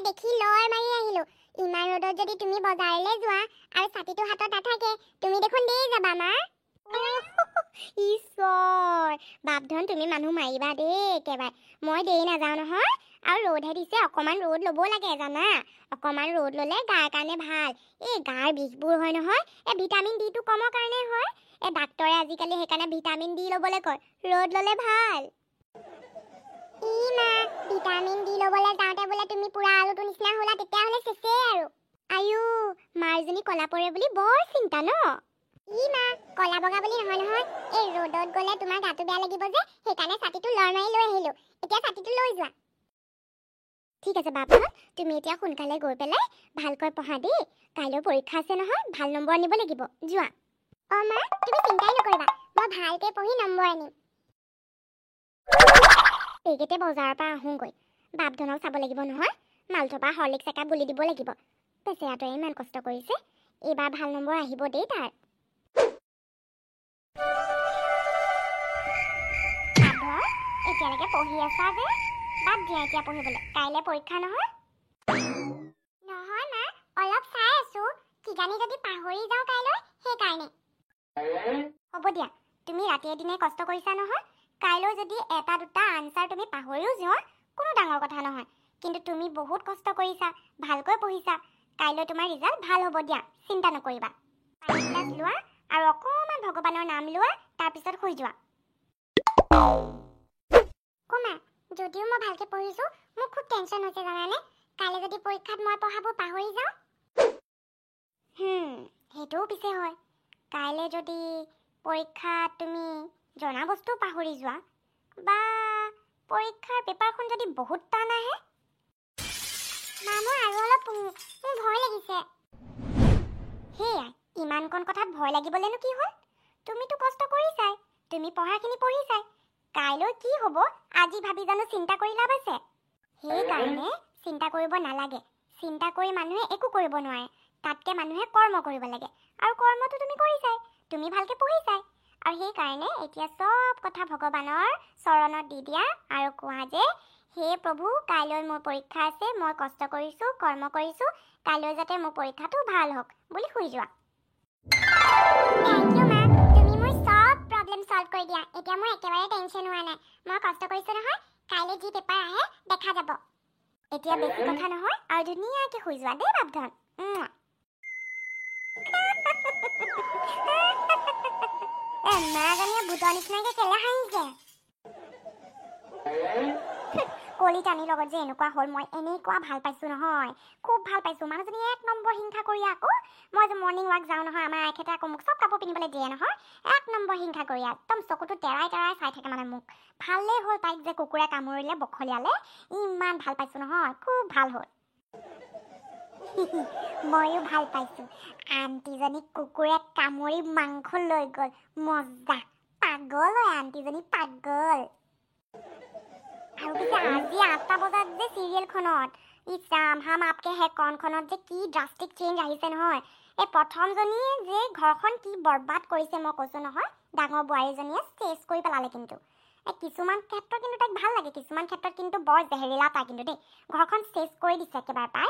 দেখি লৰ মাৰি আহিলো। ইমান ৰ'দত যদি তুমি বজাৰলৈ যোৱা আৰু ছাতিটো হাতত নাথাকে, তুমি দেখোন দেই যাবা মা। ঈশ্বৰ, বাপধন তুমি মানুহ মাৰিবা দেই একেবাৰে। মই দেই নাযাওঁ নহয়। আৰু ৰ'দহে দিছে, অকণমান ৰ'দ ল'ব লাগে জানা। অকণমান ৰ'দ ল'লে গাৰ কাৰণে ভাল। এই গাৰ বিষবোৰ হয় নহয়, এই ভিটামিন ডিটো কমৰ কাৰণে হয়। এই ডাক্তৰে আজিকালি সেইকাৰণে ভিটামিন ডি ল'বলৈ কয়, ৰ'দ ল'লে ভাল। ই মা, ভিটামিন ডি ল'বলৈ যাওঁতে বোলে তুমি পুৰা আলুটো নিচিনা হ'লা, তেতিয়াহ'লে চেচেই আৰু। আয়ু, মাৰজনী কলা পৰে বুলি বৰ চিন্তা ন। ই মা, কলা বগা বুলি নহয় নহয়, এই ৰ'দত গ'লে তোমাৰ গাটো বেয়া লাগিব যে, সেইকাৰণে ছাতিটো লৰ মাৰি লৈ আহিলো। এতিয়া ছাতিটো লৈ যোৱা। ঠিক আছে বাবা, তুমি এতিয়া সোনকালে গৈ পেলাই ভালকৈ পঢ়া দেই। কাইলৈ পৰীক্ষা আছে নহয়, ভাল নম্বৰ আনিব লাগিব। যোৱা। অ' মা, তুমি চিন্তাই নকৰিবা, মই ভালকৈ পঢ়ি নম্বৰ আনিম। এইকেইটা বজাৰৰ পৰা আহোঁগৈ। বাপধনক চাব লাগিব নহয়, মালথোপা হৰলিক্স একাপ গুলি দিব লাগিব। বেচেৰাটোৱে ইমান কষ্ট কৰিছে, এইবাৰ ভাল নম্বৰ আহিব দেই তাৰ। এতিয়ালৈকে পঢ়ি আছা যে, বাদ দিয়া এতিয়া পঢ়িবলৈ, কাইলৈ পৰীক্ষা নহয়। নহয় মা, অলপ চাই আছো, কিজানি যদি পাহৰি যাওঁ কাইলৈ, সেইকাৰণে। হ'ব দিয়া, তুমি ৰাতিয়ে দিনে কষ্ট কৰিছা নহয়। কাইলৈ যদি এটা দুটা আনচাৰ তুমি পাহৰিও যোৱা, কোনো ডাঙৰ কথা নহয়। কিন্তু তুমি বহুত কষ্ট কৰিছা, ভালকৈ পঢ়িছা। কাইলৈ তোমাৰ ৰিজাল্ট ভাল হ'ব দিয়া, চিন্তা নকৰিবা। ক্লাছ লোৱা আৰু অকণমান ভগৱানৰ নাম লোৱা, তাৰপিছত শুই যোৱা। কমা, যদিও মই ভালকৈ পঢ়িছোঁ, মোৰ খুব টেনশ্যন হৈছে জানানে। কাইলৈ যদি পৰীক্ষাত মই পঢ়াবোৰ পাহৰি যাওঁ। সেইটোও পিছে হয়। কাইলৈ যদি পৰীক্ষাত তুমি জনা বস্তু পাহৰি যোৱা, বা পৰীক্ষাৰ পেপাৰখন যদি বহুত টান আহে। মা, মই আৰু অলপ পঢ়োঁ, মোৰ ভয় লাগিছে। সেয়াই, ইমানকণ কথাত ভয় লাগিবলৈনো কি হ'ল? তুমিতো কষ্ট কৰিছাই, তুমি পঢ়াখিনি পঢ়িছাই। কাইলৈ কি হ'ব আজি ভাবি জানো চিন্তা কৰি লাভ আছে? সেইকাৰণে চিন্তা কৰিব নালাগে। চিন্তা কৰি মানুহে একো কৰিব নোৱাৰে। তাতকৈ মানুহে কৰ্ম কৰিব লাগে, আৰু কৰ্মটো তুমি কৰিছাই, তুমি ভালকৈ পঢ়িছাই। আৰু সেইকাৰণে এতিয়া চব কথা ভগৱানৰ চৰণত দি দিয়া আৰু কোৱা যে, হে প্ৰভু, কাইলৈ মোৰ পৰীক্ষা আছে, মই কষ্ট কৰিছোঁ, কৰ্ম কৰিছোঁ, কাইলৈ যাতে মোৰ পৰীক্ষাটো ভাল হওক বুলি শুই যোৱা। থেংক ইউ মা, তুমি মোৰ চব প্ৰব্লেম সলভ কৰি দিয়া। এতিয়া মোৰ একেবাৰে টেনশ্যন হোৱা নাই। মই কষ্ট কৰিছোঁ নহয়, কাইলৈ যি পেপাৰ আহে দেখা যাব। এতিয়া বেছি কথা নহয়, আৰু ধুনীয়াকৈ শুই যোৱা দেই বাপধন। মাজনীয়ে ভূতৰ নিচিনাকৈ কেলে হাঁহিছে? কলিতানীৰ লগত যে এনেকুৱা হ'ল, মই এনেকুৱা ভাল পাইছোঁ নহয়, খুব ভাল পাইছোঁ। মানুহজনী এক নম্বৰ হিংসা কৰি আকৌ, মই যে মৰ্ণিং ৱাক যাওঁ নহয়, আমাৰ এখেতে আকৌ মোক চব কাপোৰ পিন্ধিবলৈ দিয়ে নহয়, এক নম্বৰ হিংসা কৰি একদম চকুটো তেৰাই তেৰাই চাই থাকে মানে মোক। ভালেই হ'ল তাইক যে কুকুৰে কামুৰিলে, বখলিয়ালে, ইমান ভাল পাইছোঁ নহয়, খুব ভাল হ'ল। ময়ো ভাল পাইছোঁ। আণ্টিজনীক কুকুৰে কামুৰি মাংস লৈ গ'ল, মজা। পাগল হয় আণ্টিজনী, পাগল। আৰু পিছে আজি 8টা বজাত যে চিৰিয়েলখনত, ইছৰাম হাম আপকে হে কণখনত যে কি ড্ৰাষ্টিক চেঞ্জ আহিছে নহয়। এই প্ৰথমজনীয়ে যে ঘৰখন কি বৰবাদ কৰিছে মই কৈছোঁ নহয়, ডাঙৰ বোৱাৰীজনীয়ে চেছ কৰি পেলালে। কিন্তু কিছুমান ক্ষেত্ৰত কিন্তু তাইক ভাল লাগে, কিছুমান ক্ষেত্ৰত কিন্তু বৰ জেহেৰিলা তাই কিন্তু দেই, ঘৰখন চেছ কৰি দিছে একেবাৰে পাই।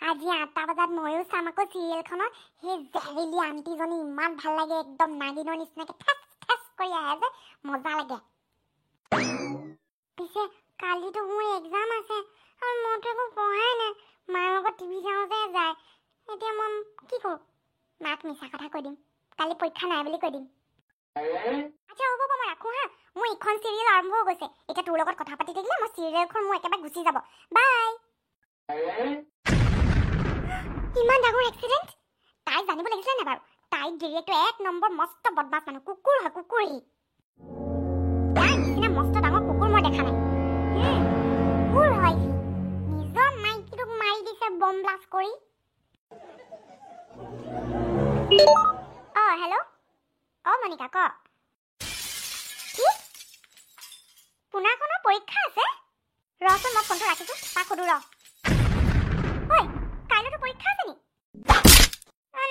আজি 8টা বজাত ময়ো চাম আকৌ চিৰিয়েলখনত। সেই জেহেৰিলি আণ্টিজনী ইমান ভাল লাগে, একদম নাগিনৰ নিচিনাকৈ ঠেচ ঠেচ কৰি আহে যে, মজা লাগে। পিছে কালিতো মোৰ এক্সাম আছে, আৰু মইতো একো পঢ়াই নাই। মাৰ লগত টিভি চাওঁতে যায়। এতিয়া মই কি কৰোঁ? মাক মিছা কথা কৈ দিম, কালি পৰীক্ষা নাই বুলি কৈ দিম। আচ্ছা হ'ব, মই ৰাখোঁ হা, মোৰ ইখন চিৰিয়েল আৰম্ভ হৈ গৈছে। এতিয়া তোৰ লগত কথা পাতি থাকিলে মই চিৰিয়েলখন মোৰ একেবাৰে গুচি যাব। বাই। ইমান ডাঙৰ এক্সিডেণ্ট! তাই জানিব লাগিছিলে নে বাৰু? তাইৰ গিৰিয়েকটো এক নম্বৰ মস্ত বদমাছ মানুহ, কুকুৰ হয়, কুকুৰ সি। তাৰ নিচিনা মস্ত ডাঙৰ কুকুৰ মই দেখা নাই। কুকুৰ হয় সি, নিজৰ মাইকীটোক মাৰি দিছে বম ব্লাষ্ট কৰি। হেল্ল', মনিকা ক। কি? পুনাখনৰ পৰীক্ষা আছে? ৰচোন, মই ফোনটো ৰাখিছোঁ, তাক সুধো ৰ। ঐ, কাইলৈতো পৰীক্ষা আছে নি?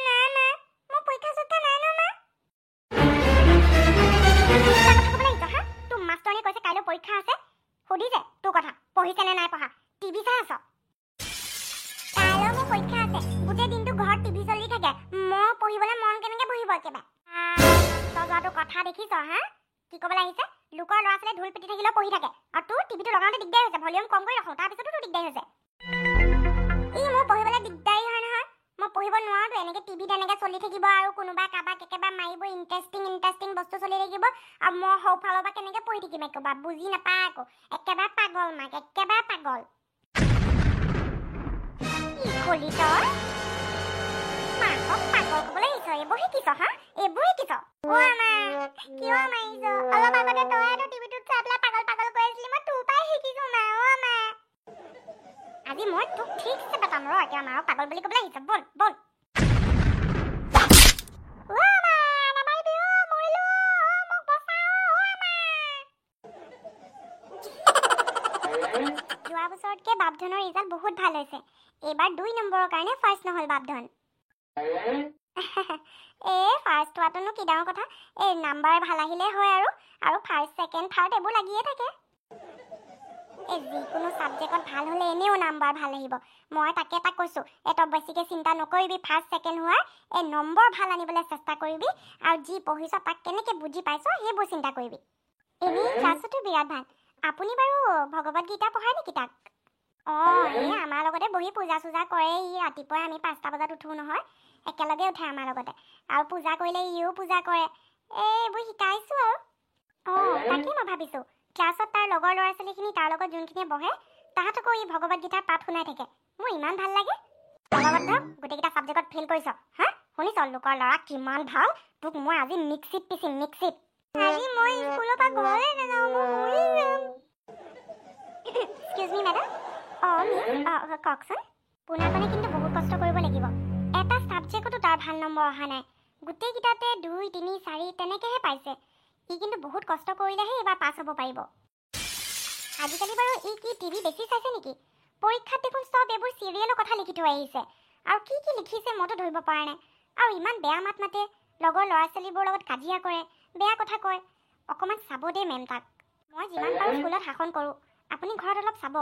নাই মা, মোৰ পৰীক্ষা চৰীক্ষা নাই ন মা। কথা ক'বলৈ আহিছ হা? তোৰ মাষ্টৰনীয়ে কৈছে কাইলৈ পৰীক্ষা আছে, সুধিছে তোৰ কথা, পঢ়িছে নে নাই পঢ়া। টিভি চলি থাকে মই পঢ়িবলৈ মন কেনেকে বহিব একেবাৰে তই যোৱাটো কথা দেখিছ হা কি ক'বলৈ আহিছে লোকৰ ল'ৰা ছোৱালীয়ে ঢোল পিটি থাকিলেও পঢ়ি থাকে আৰু তোৰ টিভিটো লগাওঁতে দিগদাৰ হৈছে ভলিউম কম কৰি ৰাখোঁ তাৰপিছতো তোৰ দিগদাৰ হৈছে মোৰ পঢ়িবলৈ দিগদাৰী হয় নহয় মই পঢ়িব নোৱাৰোঁতো এনেকৈ টিভিত এনেকৈ চলি থাকিব আৰু কোনোবা কাৰোবাক একেবাৰে মাৰিব ইণ্টাৰেষ্টিং বস্তু চলি থাকিব আৰু মই সৌফালৰ পৰা কেনেকৈ পঢ়ি থাকিম একেবাৰে বুজি নাপায় আকৌ একেবাৰে পাগল মাক একেবাৰে পাগল কি কলি তই মাকক পাগল ক'বলৈ আহিছ এইবোৰ শিকিছ হা এইবোৰ শিকিছ কিয় মাৰিছ অলপ আগতে তইতো টিভিটোত চাই পেলাই পাগল পাগল কৈ আছিলি মই তোৰ পৰাই শিকিছো মা আজি মই তোক ঠিকছে বাটাম ৰ এতিয়া মাৰক পাগল বুলি ক'বলৈ আহিছ বল বল যোৱা বছৰতকৈ বাপধনৰ ৰিজাল্ট বহুত ভাল হৈছে এইবাৰ 2 নম্বৰৰ কাৰণে ফাৰ্ষ্ট নহ'ল বাপধন ফাৰ্ষ্ট হোৱাটোনো কি ডাঙৰ কথা নাম্বাৰ ভাল আহিলে হয় আৰু ফাৰ্ষ্ট ছেকেণ্ড থাৰ্ড এইবোৰ লাগিয়ে থাকে যিকোনো ছাবজেক্টত ভাল হ'লে এনেও নাম্বাৰ ভাল আহিব মই তাকে তাক কৈছোঁ তই বেছিকৈ চিন্তা নকৰিবি ফাৰ্ষ্ট ছেকেণ্ড হোৱাৰ নম্বৰ ভাল আনিবলৈ চেষ্টা কৰিবি আৰু যি পঢ়িছ তাক কেনেকৈ বুজি পাইছ সেইবোৰ চিন্তা কৰিবি এনেই ক্লাছতো বিৰাট ভাল আপুনি বাৰু ভগৱত গীতা পঢ়ায় নেকি তাক আমাৰ লগতে বহি পূজা চূজা কৰে ৰাতিপুৱাই আমি 5টা বজাত উঠোঁ নহয় একেলগে উঠে আমাৰ লগতে আৰু পূজা কৰিলে ইও পূজা কৰে এইবোৰ শিকাইছোঁ আৰু তাকেই মই ভাবিছোঁ ক্লাছত তাৰ লগৰ ল'ৰা ছোৱালীখিনি তাৰ লগত যোনখিনিয়ে বহে তাহাঁতকো ভগৱত গীতাৰ পাঠ শুনাই থাকে মোৰ ইমান ভাল লাগে বলভদ্ৰ গোটেইকেইটা ছাবজেক্টত ফেইল কৰিছ হা শুনিছ লোকৰ ল'ৰা কিমান ভাল তোক মই আজি মিক্সিত পিচিম মিক্সিত আজি মই স্কুলৰ পৰা ঘৰলৈ নাযাওঁ মই মৰি যাম এক্সকিউজ মি মেডাম কওকচোন পোনাকণে কিন্তু বহুত কষ্ট কৰিব লাগিব এটা ছাবজেক্টতো তাৰ ভাল নম্বৰ অহা নাই গোটেইকেইটাতে 2, 3, 4 তেনেকৈহে পাইছে কিন্তু বহুত কষ্ট কৰিলেহে এইবাৰ পাছ হ'ব পাৰিব আজিকালি বাৰু কি টিভি বেছি চাইছে নেকি পৰীক্ষাত দেখোন চব এইবোৰ চিৰিয়েলৰ কথা লিখি থৈ আহিছে আৰু কি লিখিছে মইতো ধৰিব পৰা নাই আৰু ইমান বেয়া মাত মাতে লগৰ ল'ৰা ছোৱালীবোৰৰ লগত কাজিয়া কৰে বেয়া কথা কয় অকণমান চাব দেই মেম তাক মই যিমান পাৰোঁ স্কুলত শাসন কৰোঁ আপুনি ঘৰত অলপ চাব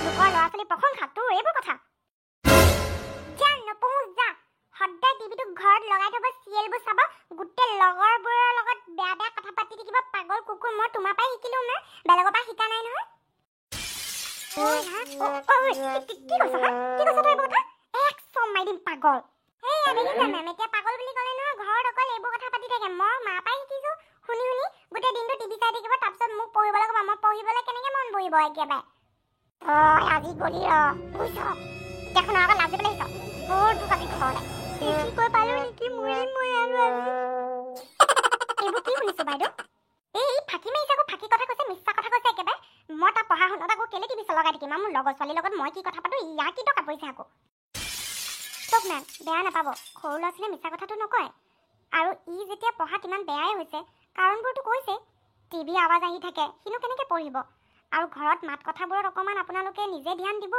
লোকৰ ল'ৰা ছোৱালী প্ৰশংসা তোৰ এইবোৰ কথা সদায় টিভিটো ঘৰত লগাই থব চিৰিয়েলবোৰ চাব গোটেই লগৰবোৰৰ লগত বেয়া বেয়া কথা পাতি থাকিব পাগল কুকুৰ মই তোমাৰ পৰাই শিকিলোঁ না বেলেগৰ পৰা শিকা নাই নহয় কি কৈছ তই এইবোৰ কথা একদম মাৰি দিম পাগল দেখিছা মেম এতিয়া পাগল বুলি ক'লে নহয় ঘৰত অকল এইবোৰ কথা পাতি থাকে মই মাৰ পৰাই শিকিছোঁ শুনি গোটেই দিনটো টিভি চাই থাকিব তাৰপিছত মোক পঢ়িবলৈ ক'ব মই পঢ়িবলৈ কেনেকৈ মন বহিব একেবাৰে আজি গলি বুজিছ দেখোন আকৌ লাজ পেলাই আহিছ বৰ তোক আজি ঘৰলৈ কৈ পালোঁ নেকি মৰিম মই আৰু এইবোৰ কি শুনিছোঁ বাইদেউ ফাঁকি মাৰিছে আকৌ ফাঁকি কথা কৈছে মিছা কথা কৈছে একেবাৰে মই তাৰ পঢ়া শুনাত আকৌ কেলে টিভি লগাই থাকিম মোৰ লগৰ ছোৱালীৰ লগত মই কি কথা পাতোঁ ইয়াৰ কি টকা পৰিছে আকৌ চব মেম বেয়া নাপাব সৰু ল'ৰা ছোৱালীয়ে মিছা কথাটো নকয় আৰু যেতিয়া পঢ়াত ইমান বেয়াই হৈছে কাৰণবোৰতো কৈছে টিভি আৱাজ আহি থাকে সিনো কেনেকৈ পঢ়িব আৰু ঘৰত মাত কথাবোৰত অকণমান আপোনালোকে নিজে ধ্যান দিব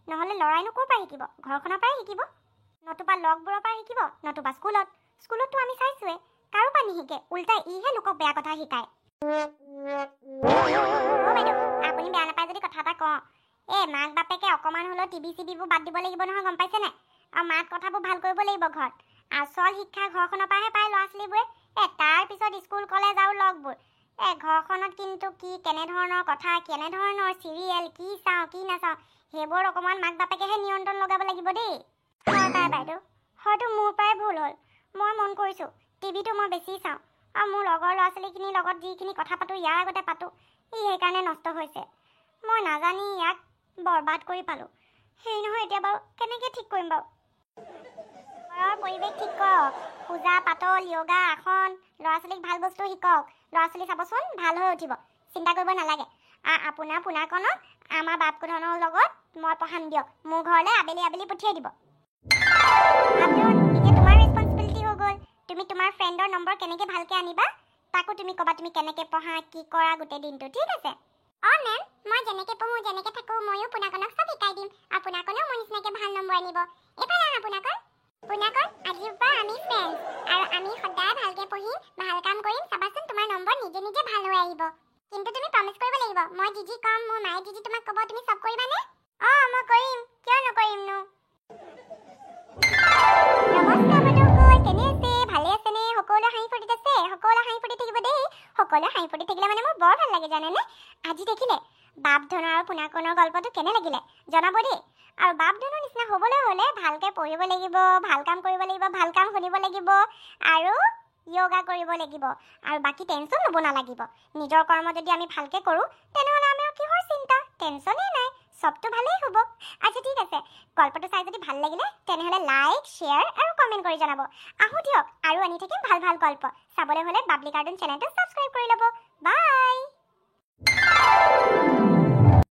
নহ'লে ল'ৰাইনো ক'ৰ পৰা শিকিব ঘৰখনৰ পৰাই শিকিব নতুবা লগবোৰৰ পৰা শিকিব নতুবা স্কুলততো আমি চাইছোৱে কাৰো পৰা নিশিকে উল্টাই ইহে লোকক বেয়া কথা শিকায় বাইদেউ আপুনি বেয়া নাপায় যদি কথা এটা কওঁ মাক বাপেকে অকণমান হ'লেও টিভি চিভিবোৰ বাদ দিব লাগিব নহয় গম পাইছেনে আৰু মাত কথাবোৰ ভাল কৰিব লাগিব ঘৰত আচল শিক্ষা ঘৰখনৰ পৰাহে পায় ল'ৰা ছোৱালীবোৰে তাৰপিছত স্কুল কলেজ আৰু লগবোৰ ঘৰখনত কিন্তু কি কেনেধৰণৰ কথা কেনেধৰণৰ চিৰিয়েল কি চাওঁ কি নাচাওঁ সেইবোৰ অকণমান মাক বাপেকেহে নিয়ন্ত্ৰণ লগাব লাগিব দেই হয় পাই বাইদেউ হয়তো মোৰ পৰাই ভুল হ'ল মই মন কৰিছোঁ টিভিটো মই বেছি চাওঁ আৰু মোৰ লগৰ ল'ৰা ছোৱালীখিনিৰ লগত যিখিনি কথা পাতোঁ ইয়াৰ আগতে পাতোঁ সেইকাৰণে নষ্ট হৈছে মই নাজানি ইয়াক বৰবাদ কৰি পালোঁ সেই নহয় এতিয়া বাৰু কেনেকৈ ঠিক কৰিম বাৰু ঘৰৰ পৰিৱেশ ঠিক কৰক পূজা পাতল য়োগা আসন ল'ৰা ছোৱালীক ভাল বস্তু শিকক ল'ৰা ছোৱালী চাবচোন ভাল হৈ উঠিব চিন্তা কৰিব নালাগে আপোনাৰ পোনাকণক আমাৰ বাপকনৰ লগত মই পঢ়াম দিয়ক মোৰ ঘৰলৈ আবেলি পঠিয়াই দিব এতিয়া তোমাৰ ৰেছপন্সিবিলিটি হৈ গ'ল তুমি তোমাৰ ফ্ৰেণ্ডৰ নম্বৰ কেনেকৈ ভালকৈ আনিবা তাকো তুমি ক'বা তুমি কেনেকৈ পঢ়া কি কৰা গোটেই দিনটো ঠিক আছে মেম মই যেনেকৈ পঢ়োঁ যেনেকৈ থাকোঁ ময়ো পোনাকণক চব শিকাই দিম আপোনাকণেও মোৰ নিচিনাকৈ ভাল নম্বৰ আনিব এইফালে পোনাকণ আজিৰ পৰা আমি ফ্ৰেণ্ড আৰু আমি সদায় ভালকৈ পঢ়িম ভাল কাম কৰিম চাবাচোন তোমাৰ নম্বৰ নিজে নিজে ভাল হৈ আহিব কিন্তু তুমি প্ৰমিছ কৰিব লাগিব মই যি ক'ম মোৰ মায়ে যি তোমাক ক'ব তুমি চব কৰিবানে মই ফূৰ্তিত আছে সকলো হাঁহি ফূৰ্তি থাকিব দেই সকলো হাঁহি ফূৰ্তি থাকিলে মানে মোৰ বৰ ভাল লাগে জানেনে আজি দেখিলে বাপ ধন আৰু পুনাকনৰ গল্পটো কেনে লাগিলে জনাব দেই আৰু বাপ ধনৰ নিচিনা হ'বলৈ হ'লে ভালকৈ পঢ়িব লাগিব ভাল কাম কৰিব লাগিব ভাল কাম শুনিব লাগিব আৰু যোগা কৰিব লাগিব আৰু বাকী টেনচন ল'ব নালাগিব নিজৰ কৰ্ম যদি আমি ভালকৈ কৰোঁ তেনেহ'লে আমাৰ কিহৰ চিন্তা টেনচনেই নাই সবটো ভালেই হ'ব আচ্ছা ঠিক আছে গল্পটো চাই যদি ভাল লাগিলে তেনেহ'লে লাইক শ্বেয়াৰ আৰু কমেণ্ট কৰি জনাব আহোঁ দিয়ক আৰু আনি থাকিম ভাল ভাল গল্প চাবলৈ হ'লে বাবলি কাৰ্টুন চেনেলটো ছাবস্ক্ৰাইব কৰি ল'ব বাই।